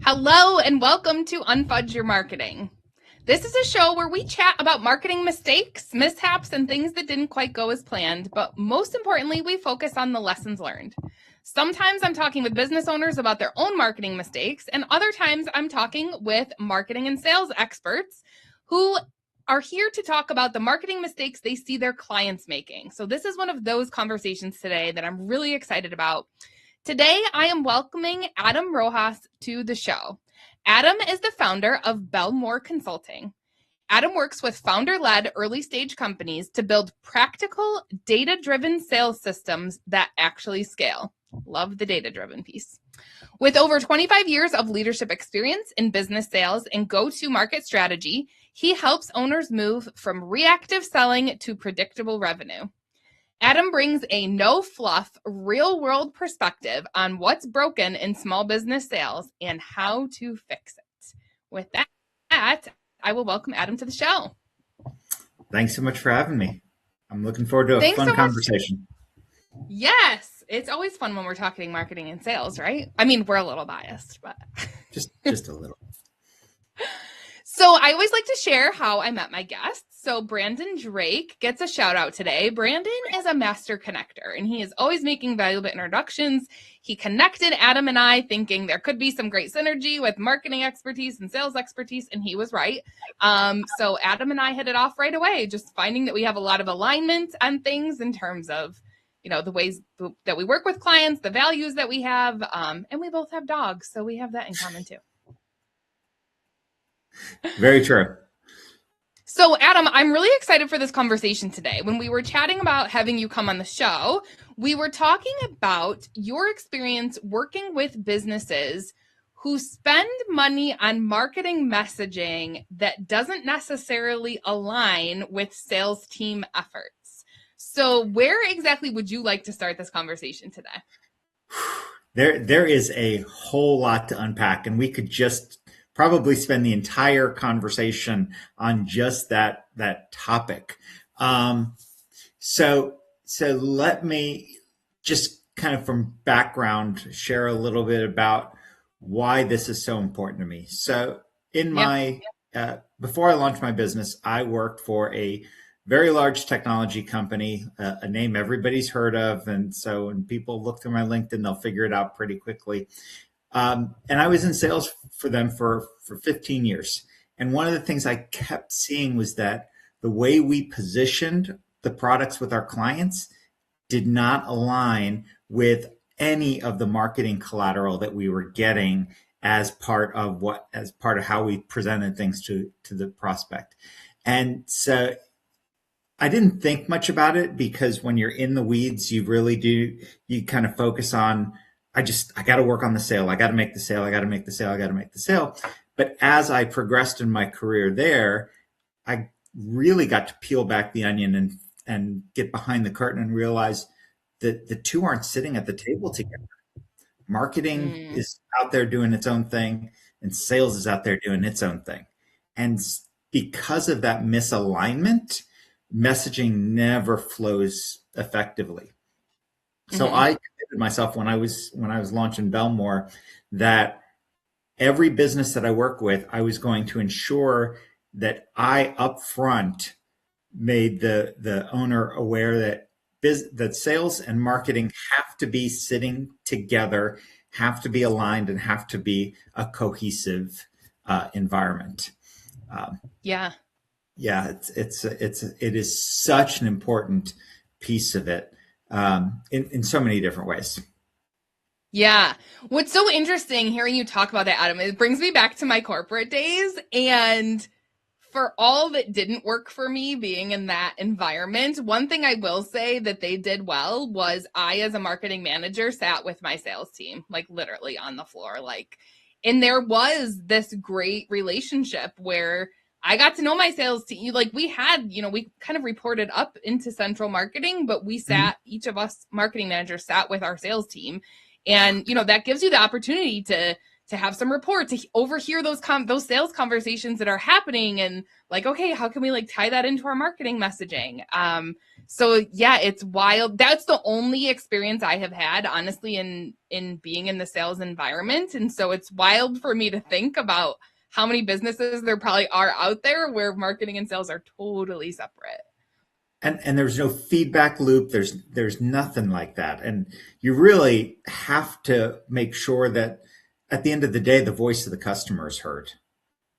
Hello and welcome to Unfudge Your Marketing. This is a show where we chat about marketing mistakes, mishaps, and things that didn't quite go as planned, but most importantly, we focus on the lessons learned. Sometimes I'm talking with business owners about their own marketing mistakes, and other times I'm talking with marketing and sales experts who are here to talk about the marketing mistakes they see their clients making. So this is one of those conversations today that I'm really excited about. Today, I am welcoming Adam Rojas to the show. Adam is the founder of Belmore Consulting. Adam works with founder-led early-stage companies to build practical, data-driven sales systems that actually scale. Love the data-driven piece. With over 25 years of leadership experience in business sales and go-to-market strategy, he helps owners move from reactive selling to predictable revenue. Adam brings a no-fluff, real-world perspective on what's broken in small business sales and how to fix it. With that, I will welcome Adam to the show. Thanks so much for having me. I'm looking forward to a fun conversation. Yes, it's always fun when we're talking marketing and sales, right? I mean, we're a little biased, but just a little. So I always like to share how I met my guests. So Brandon Drake gets a shout out today. Brandon is a master connector, and he is always making valuable introductions. He connected Adam and I thinking there could be some great synergy with marketing expertise and sales expertise, and he was right. So Adam and I hit it off right away, just finding that we have a lot of alignment on things in terms of, you know, the ways that we work with clients, the values that we have, and we both have dogs, so we have that in common too. Very true. So, Adam, I'm really excited for this conversation today. When we were chatting about having you come on the show, we were talking about your experience working with businesses who spend money on marketing messaging that doesn't necessarily align with sales team efforts. So, where exactly would you like to start this conversation today? There is a whole lot to unpack, and we could just probably spend the entire conversation on just that topic. So let me just kind of from background share a little bit about why this is so important to me. So in my before I launched my business, I worked for a very large technology company, a name everybody's heard of, and so when people look through my LinkedIn, they'll figure it out pretty quickly. And I was in sales for them for 15 years. And one of the things I kept seeing was that the way we positioned the products with our clients did not align with any of the marketing collateral that we were getting as part of how we presented things to the prospect. And so I didn't think much about it, because when you're in the weeds, you kind of focus on, I got to work on the sale. I got to make the sale. I got to make the sale. I got to make the sale. But as I progressed in my career there, I really got to peel back the onion and get behind the curtain and realize that the two aren't sitting at the table together. Marketing is out there doing its own thing, and sales is out there doing its own thing. And because of that misalignment, messaging never flows effectively. So I committed myself when I was launching Belmore that every business that I work with, I was going to ensure that I upfront made the owner aware that sales and marketing have to be sitting together, have to be aligned, and have to be a cohesive environment. Yeah, it is such an important piece of it. In so many different ways. Yeah. What's so interesting hearing you talk about that, Adam, it brings me back to my corporate days. And for all that didn't work for me being in that environment, one thing I will say that they did well was I, as a marketing manager, sat with my sales team, like literally on the floor, and there was this great relationship where I got to know my sales team. Like we had, we kind of reported up into central marketing, but we sat, each of us marketing managers sat with our sales team. And, that gives you the opportunity to have some rapport, to overhear those sales conversations that are happening, and like, okay, how can we like tie that into our marketing messaging? So yeah, it's wild. That's the only experience I have had, honestly, in being in the sales environment. And so it's wild for me to think about how many businesses there probably are out there where marketing and sales are totally separate. And there's no feedback loop. There's nothing like that. And you really have to make sure that at the end of the day, the voice of the customer is heard,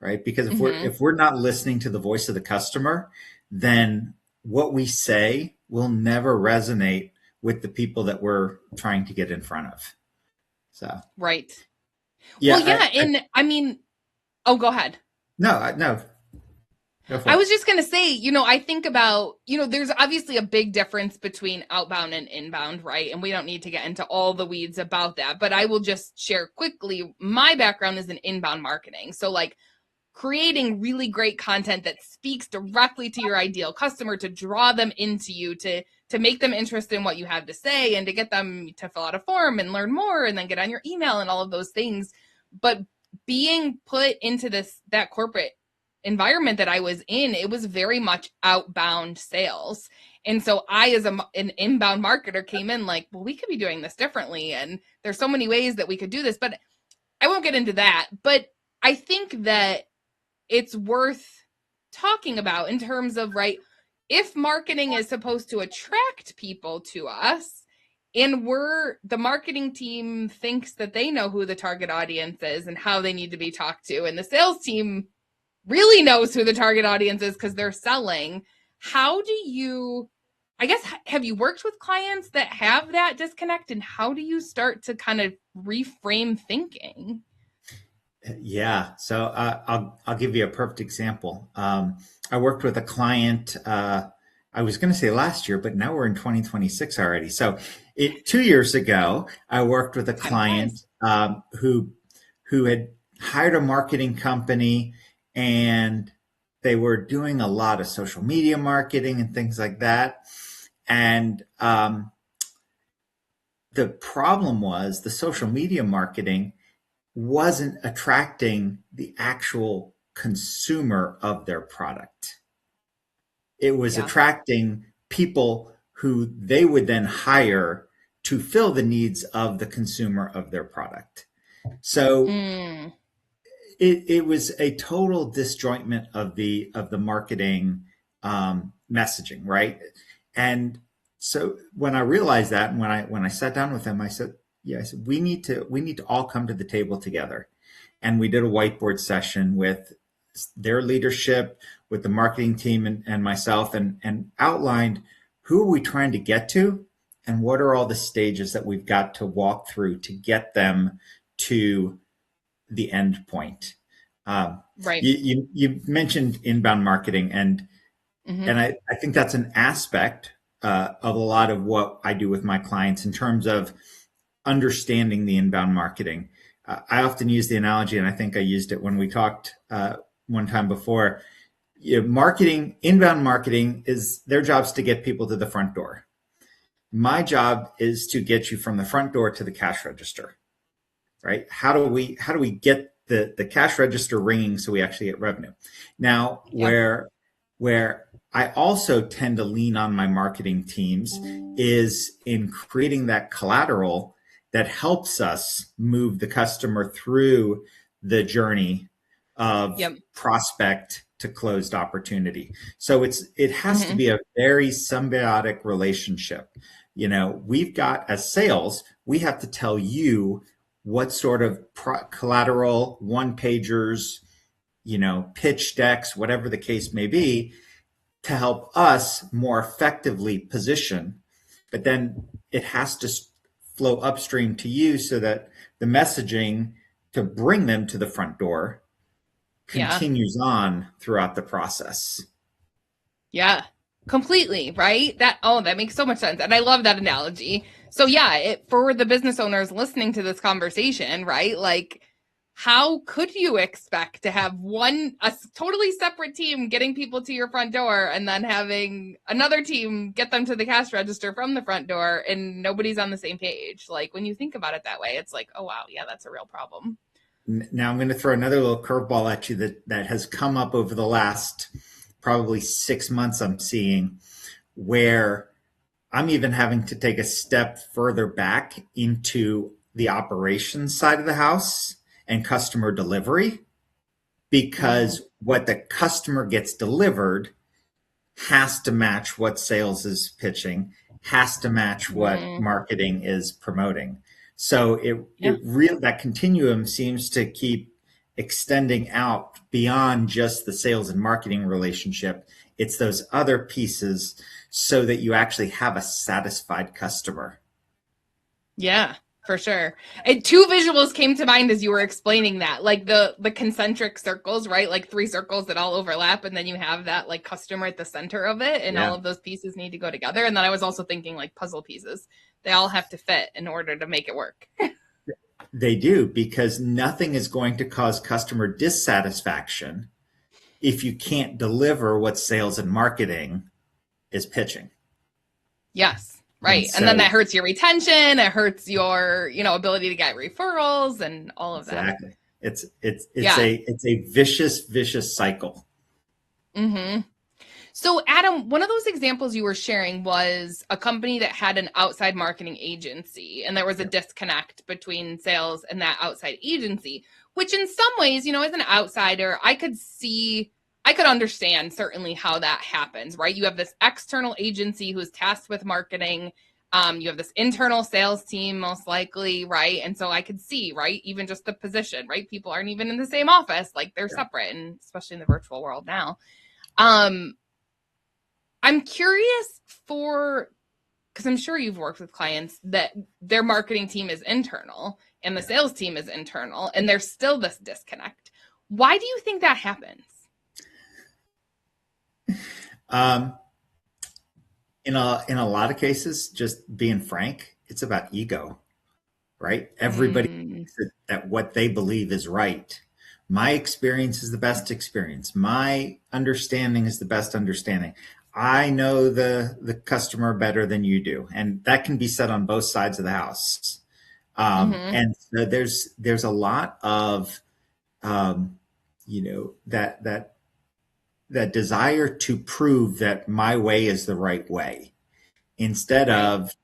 right? Because if we're not listening to the voice of the customer, then what we say will never resonate with the people that we're trying to get in front of. So right. Yeah. Well, yeah, I mean, oh, go ahead. No. I was just going to say, I think about, there's obviously a big difference between outbound and inbound, right? And we don't need to get into all the weeds about that, but I will just share quickly. My background is in inbound marketing. So like creating really great content that speaks directly to your ideal customer, to draw them into you, to make them interested in what you have to say, and to get them to fill out a form and learn more and then get on your email and all of those things. But being put into that corporate environment that I was in, it was very much outbound sales. And so I, as an inbound marketer, came in like, well, we could be doing this differently. And there's so many ways that we could do this, but I won't get into that. But I think that it's worth talking about in terms of, right, if marketing is supposed to attract people to us, and the marketing team thinks that they know who the target audience is and how they need to be talked to, and the sales team really knows who the target audience is because they're selling. How do you, I guess, have you worked with clients that have that disconnect, and how do you start to kind of reframe thinking? Yeah. So I'll give you a perfect example. I worked with a client, I was going to say last year, but now we're in 2026 already. So 2 years ago, I worked with a client who had hired a marketing company, and they were doing a lot of social media marketing and things like that. And the problem was the social media marketing wasn't attracting the actual consumer of their product. It was attracting people who they would then hire to fill the needs of the consumer of their product. So it was a total disjointment of the marketing messaging, right? And so when I realized that, and when I sat down with them, I said, "Yeah, I said we need to all come to the table together." And we did a whiteboard session with their leadership, with the marketing team, and myself, and outlined who are we trying to get to, and what are all the stages that we've got to walk through to get them to the end point. Right. You mentioned inbound marketing, and I think that's an aspect of a lot of what I do with my clients in terms of understanding the inbound marketing. I often use the analogy, and I think I used it when we talked one time before. Inbound marketing is their job's to get people to the front door. My job is to get you from the front door to the cash register. Right? How do we get the cash register ringing so we actually get revenue? Now, where I also tend to lean on my marketing teams is in creating that collateral that helps us move the customer through the journey of prospect to closed opportunity. So it has to be a very symbiotic relationship. We've got, as sales, we have to tell you what sort of collateral, one-pagers, pitch decks, whatever the case may be, to help us more effectively position. But then it has to flow upstream to you so that the messaging to bring them to the front door continues on throughout the process. Yeah, completely. Right. That makes so much sense. And I love that analogy. So for the business owners listening to this conversation, right? Like, how could you expect to have a totally separate team getting people to your front door, and then having another team get them to the cash register from the front door, and nobody's on the same page? Like, when you think about it that way, it's like, oh wow, yeah, that's a real problem. Now I'm going to throw another little curveball at you that has come up over the last probably 6 months. I'm seeing where I'm even having to take a step further back into the operations side of the house and customer delivery, Mm, because what the customer gets delivered has to match what sales is pitching, has to match what mm, marketing is promoting. So yeah. it really, that continuum seems to keep extending out beyond just the sales and marketing relationship. It's those other pieces so that you actually have a satisfied customer. Yeah, for sure. And two visuals came to mind as you were explaining that, like the concentric circles, right? Like three circles that all overlap, and then you have that like customer at the center of it, and all Yeah, of those pieces need to go together. And then I was also thinking like puzzle pieces. They all have to fit in order to make it work. they do, because nothing is going to cause customer dissatisfaction if you can't deliver what sales and marketing is pitching. Yes, And right. And then so, that hurts your retention, it hurts your, ability to get referrals and all of that. exactly, it's Yeah. a vicious cycle. Mhm. So, Adam, one of those examples you were sharing was a company that had an outside marketing agency, and there was a Yeah. disconnect between sales and that outside agency, which in some ways, as an outsider, I could understand certainly how that happens, right? You have this external agency who's tasked with marketing. You have this internal sales team, most likely, right? And so I could see, right? Even just the position, right? People aren't even in the same office, like they're Yeah. separate, and especially in the virtual world now. Um, I'm curious because I'm sure you've worked with clients that their marketing team is internal and the Yeah. sales team is internal, and there's still this disconnect. Why do you think that happens? Um, in a lot of cases, just being frank, it's about ego, right? Everybody Mm, thinks that what they believe is right. My experience is the best experience. My understanding is the best understanding. I know the customer better than you do, and that can be said on both sides of the house. mm-hmm. And so there's a lot of that desire to prove that my way is the right way, instead Right. of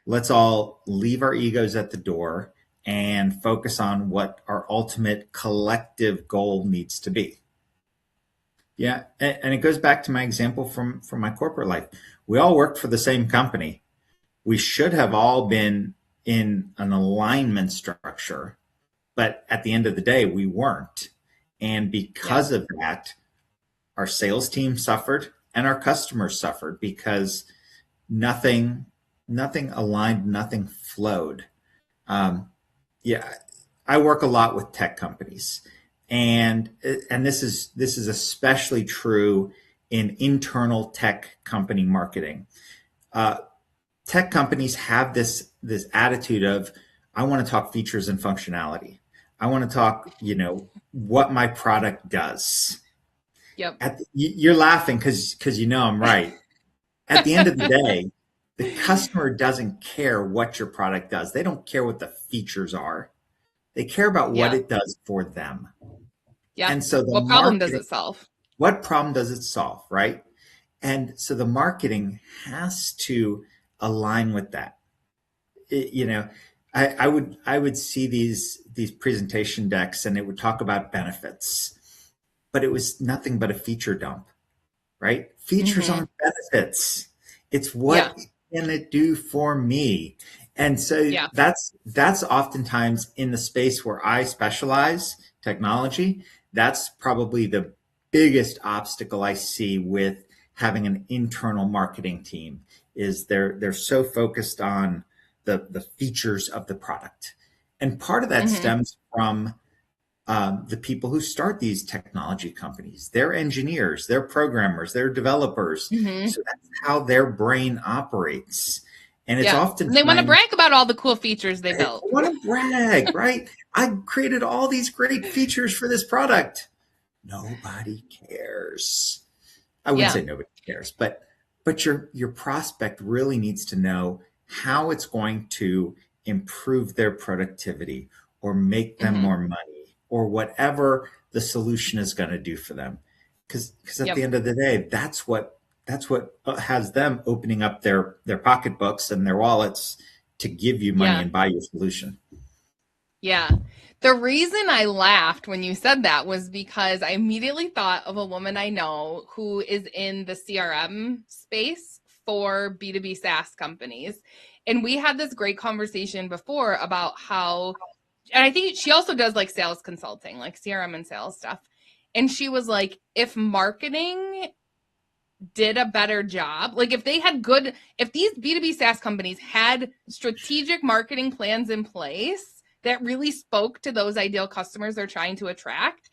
let's all leave our egos at the door and focus on what our ultimate collective goal needs to be. Yeah, and it goes back to my example from my corporate life. We all worked for the same company. We should have all been in an alignment structure, but at the end of the day, we weren't. And Yeah. because of that, our sales team suffered and our customers suffered, because nothing nothing aligned, nothing flowed. Um, yeah, I work a lot with tech companies, and this is especially true in internal tech company marketing. Uh, Tech companies have this attitude of, I want to talk features and functionality. I want to talk, what my product does. Yep. You're laughing because I'm right. At the end of the day, the customer doesn't care what your product does. They don't care what the features are. They care about what Yeah. it does for them. Yeah. And so the What problem does marketing, it solve? what problem does it solve, right? And so the marketing has to align with that. It- you know, I would see these presentation decks, and it would talk about benefits, but it was nothing but a feature dump, right? Features Mm-hmm. aren't benefits. It's Yeah. what can it do for me? And so Yeah. that's oftentimes in the space where I specialize, technology. That's probably the biggest obstacle I see with having an internal marketing team, is they're so focused on the features of the product. And part of that Mm-hmm. stems from the people who start these technology companies. They're engineers, they're programmers, they're developers. Mm-hmm. So that's how their brain operates. And it's Yeah. And they want to oftentimes, brag about all the cool features they I built. want to brag, right? I created all these great features for this product. Nobody cares. I wouldn't Yeah. say nobody cares, but your prospect really needs to know how it's going to improve their productivity or make them Mm-hmm. more money or whatever the solution is going to do for them. Because at the end of the day, that's what has them opening up their pocketbooks and their wallets to give you money and buy your solution. Yeah. The reason I laughed when you said that was because I immediately thought of a woman I know who is in the CRM space for B2B SaaS companies. And we had this great conversation before about how, and I think she also does like sales consulting, like CRM and sales stuff. And she was like, if marketing did a better job, like if these B2B SaaS companies had strategic marketing plans in place that really spoke to those ideal customers they're trying to attract,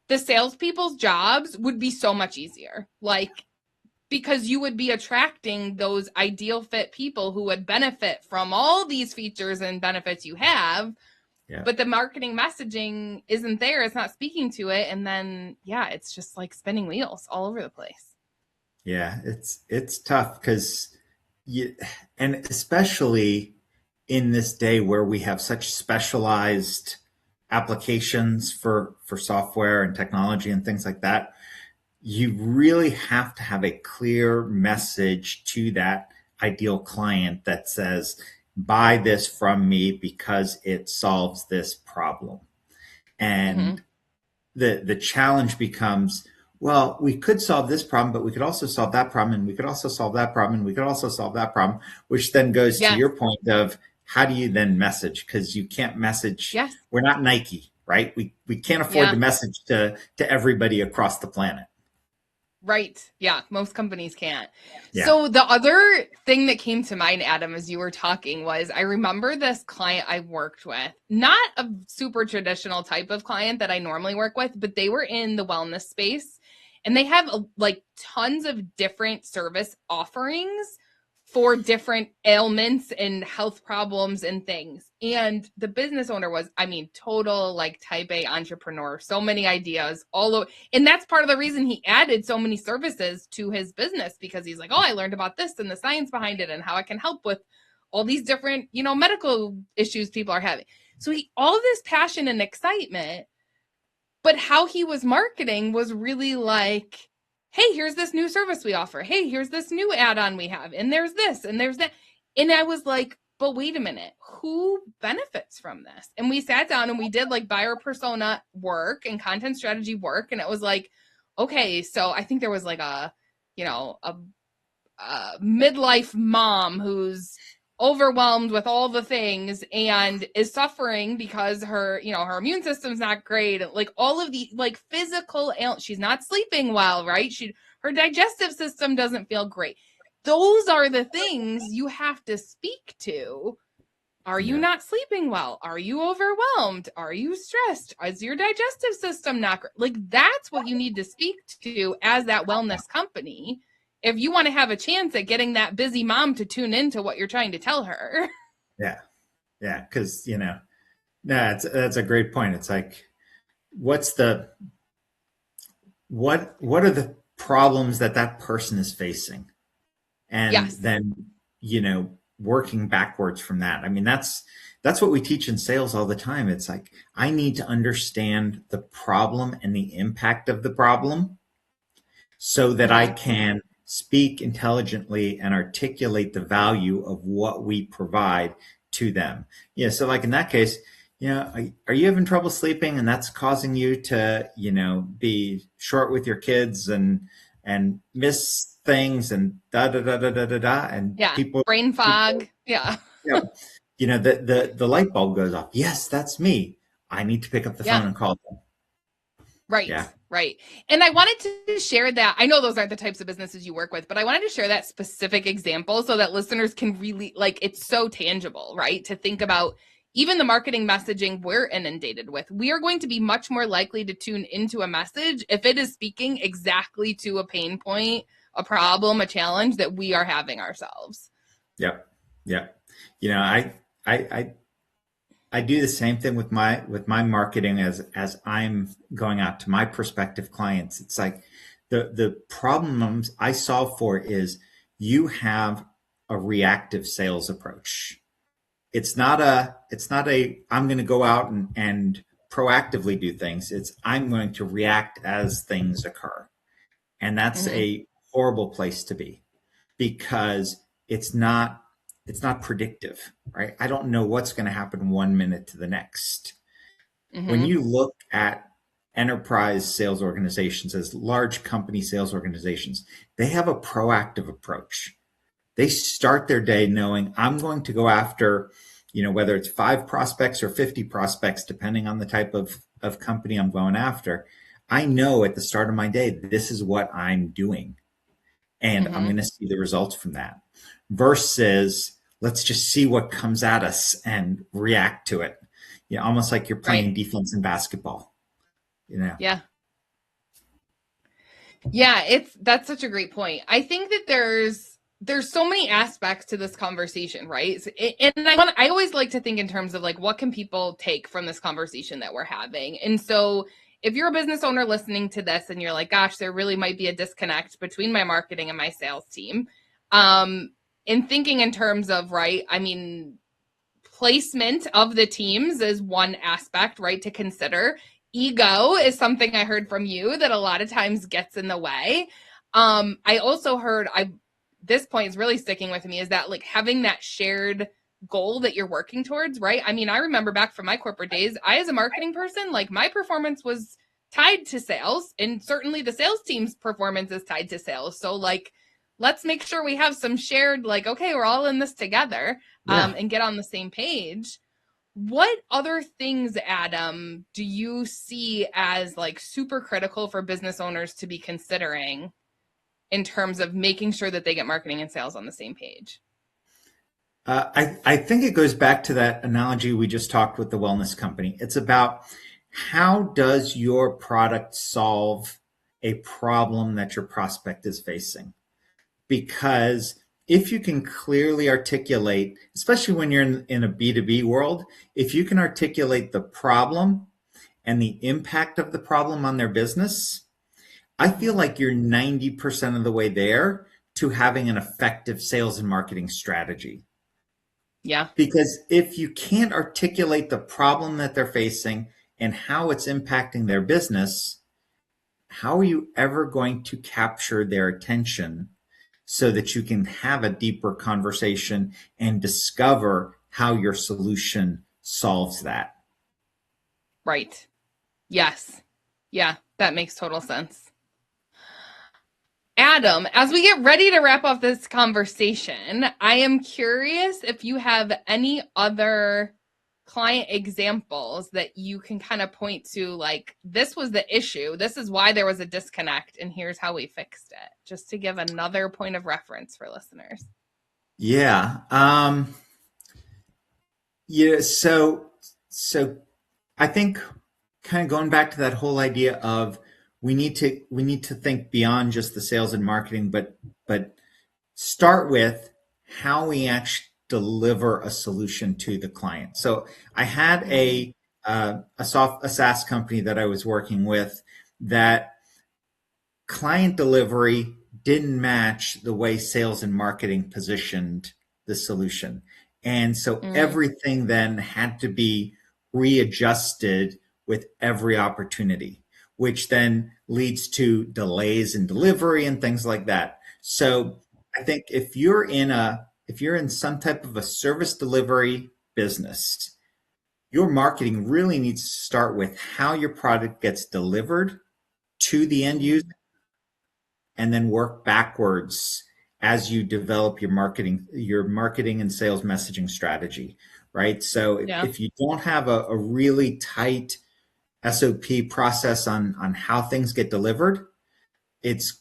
the salespeople's jobs would be so much easier. Like, because you would be attracting those ideal fit people who would benefit from all these features and benefits you have. Yeah. But the marketing messaging isn't there. It's not speaking to it. And then, it's just like spinning wheels all over the place. Yeah, it's tough because and especially in this day where we have such specialized applications for software and technology and things like that, you really have to have a clear message to that ideal client that says, buy this from me because it solves this problem. And the challenge becomes, well, we could solve this problem, but we could also solve that problem, and we could also solve that problem, and we could also solve that problem, which then goes to your point of, how do you then message? Because you can't message. Yes. We're not Nike, right? We can't afford to message to everybody across the planet. Right. Yeah. Most companies can't. Yeah. So the other thing that came to mind, Adam, as you were talking was, I remember this client I worked with, not a super traditional type of client that I normally work with, but they were in the wellness space and they have like tons of different service offerings for different ailments and health problems and things. And the business owner was, total like type A entrepreneur, so many ideas all over. And that's part of the reason he added so many services to his business, because he's like, oh, I learned about this and the science behind it and how I can help with all these different, medical issues people are having. So all this passion and excitement, but how he was marketing was really like, hey, here's this new service we offer. Hey, here's this new add-on we have. And there's this and there's that. And I was like, but wait a minute, who benefits from this? And we sat down and we did like buyer persona work and content strategy work. And it was like, okay, so I think there was like a midlife mom who's overwhelmed with all the things and is suffering because her immune system's not great. Like all of the like physical, she's not sleeping well, right? Her digestive system doesn't feel great. Those are the things you have to speak to. Are you not sleeping well? Are you overwhelmed? Are you stressed? Is your digestive system not great? Like that's what you need to speak to as that wellness company, if you want to have a chance at getting that busy mom to tune into what you're trying to tell her. Yeah. Because, that's a great point. It's like, what are the problems that person is facing? And then, working backwards from that. That's what we teach in sales all the time. It's like, I need to understand the problem and the impact of the problem so that I can speak intelligently and articulate the value of what we provide to them. Yeah. So like in that case, are you having trouble sleeping and that's causing you to, be short with your kids and miss things and and people, brain fog. The light bulb goes off. Yes, that's me. I need to pick up the phone and call them. Right. Yeah. Right. And I wanted to share that. I know those aren't the types of businesses you work with, but I wanted to share that specific example so that listeners can really, it's so tangible, right? To think about even the marketing messaging we're inundated with. We are going to be much more likely to tune into a message if it is speaking exactly to a pain point, a problem, a challenge that we are having ourselves. Yep. I do the same thing with my marketing as I'm going out to my prospective clients. It's like the problems I solve for is you have a reactive sales approach. It's not a I'm going to go out and proactively do things. It's I'm going to react as things occur. And that's a horrible place to be because it's not predictive, right? I don't know what's going to happen 1 minute to the next. When you look at enterprise sales organizations as large company sales organizations, they have a proactive approach. They start their day knowing I'm going to go after, whether it's 5 prospects or 50 prospects, depending on the type of company I'm going after. I know at the start of my day, this is what I'm doing. And I'm going to see the results from that versus let's just see what comes at us and react to it. Almost like you're playing defense in basketball, Yeah. Yeah, that's such a great point. I think that there's so many aspects to this conversation, right? And I always like to think in terms of like, what can people take from this conversation that we're having? And so if you're a business owner listening to this and you're like, gosh, there really might be a disconnect between my marketing and my sales team, in thinking in terms of, right, I mean, placement of the teams is one aspect, right, to consider. Ego is something I heard from you that a lot of times gets in the way. I also heard, this point is really sticking with me, is that like having that shared goal that you're working towards, right? I mean, I remember back from my corporate days, I, as a marketing person, like my performance was tied to sales, and certainly the sales team's performance is tied to sales. So like, let's make sure we have some shared, like, okay, we're all in this together, and get on the same page. What other things, Adam, do you see as like super critical for business owners to be considering in terms of making sure that they get marketing and sales on the same page? I think it goes back to that analogy we just talked with the wellness company. It's about how does your product solve a problem that your prospect is facing? Because if you can clearly articulate, especially when you're in a B2B world, if you can articulate the problem and the impact of the problem on their business, I feel like you're 90% of the way there to having an effective sales and marketing strategy. Yeah. Because if you can't articulate the problem that they're facing and how it's impacting their business, how are you ever going to capture their attention so that you can have a deeper conversation and discover how your solution solves that? Right. Yes. Yeah, that makes total sense. Adam, as we get ready to wrap up this conversation, I am curious if you have any other client examples that you can kind of point to, like, this was the issue, this is why there was a disconnect, and here's how we fixed it, just to give another point of reference for listeners. Yeah. So I think kind of going back to that whole idea of we need to think beyond just the sales and marketing, but start with how we actually deliver a solution to the client. So I had a SaaS company that I was working with that client delivery didn't match the way sales and marketing positioned the solution. And so everything then had to be readjusted with every opportunity, which then leads to delays in delivery and things like that. So I think if you're in some type of a service delivery business, your marketing really needs to start with how your product gets delivered to the end user and then work backwards as you develop your marketing and sales messaging strategy, right? So if you don't have a really tight SOP process on how things get delivered, it's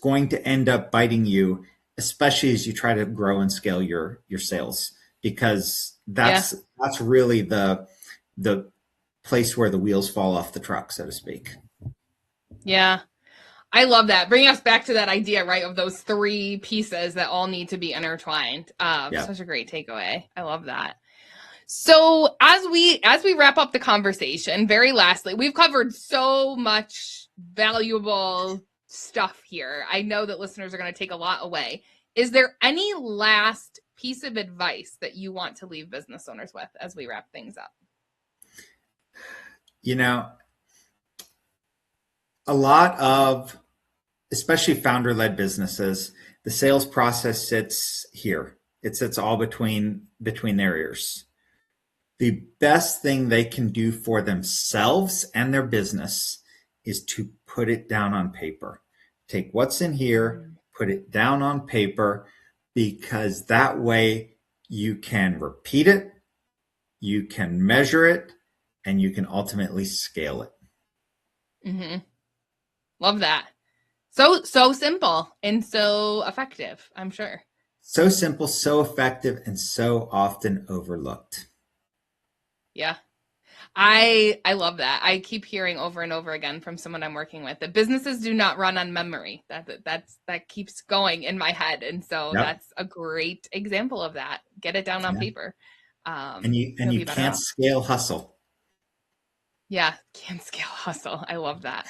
going to end up biting you, especially as you try to grow and scale your sales, because that's really the place where the wheels fall off the truck, so to speak. Yeah. I love that. Bringing us back to that idea, right, of those 3 pieces that all need to be intertwined. Such a great takeaway. I love that. So as we wrap up the conversation, very lastly, we've covered so much valuable stuff here. I know that listeners are going to take a lot away. Is there any last piece of advice that you want to leave business owners with as we wrap things up? You know, a lot of, especially founder-led businesses, the sales process sits here. It sits all between their ears. The best thing they can do for themselves and their business is to put it down on paper. Take what's in here, put it down on paper, because that way you can repeat it, you can measure it, and you can ultimately scale it. Mm-hmm. Love that. So simple and so effective, I'm sure. So simple, so effective, and so often overlooked. Yeah. I love that. I keep hearing over and over again from someone I'm working with that businesses do not run on memory. That keeps going in my head, and so Yep. that's a great example of that. Get it down on Yeah. paper. And You'll you be better can't off. scale hustle. Yeah, can't scale hustle. I love that.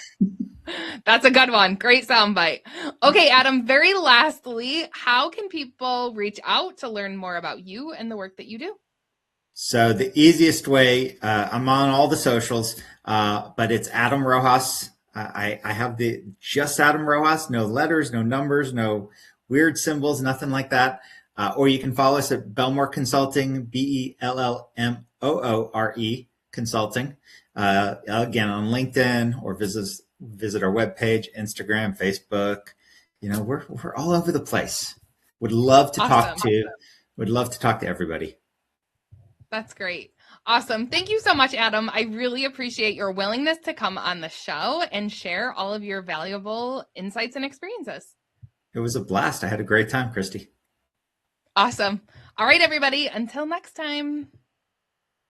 That's a good one. Great soundbite. Okay, Adam, very lastly, how can people reach out to learn more about you and the work that you do? So the easiest way, I'm on all the socials, but it's Adam Rojas. I have the just Adam Rojas, no letters, no numbers, no weird symbols, nothing like that. Or you can follow us at Belmore Consulting, Bellmoore Consulting. Again, on LinkedIn, or visit our webpage, Instagram, Facebook. We're all over the place. Would love to talk Awesome. to would love to talk to everybody. That's great. Awesome. Thank you so much, Adam. I really appreciate your willingness to come on the show and share all of your valuable insights and experiences. It was a blast. I had a great time, Kristi. Awesome. All right, everybody. Until next time.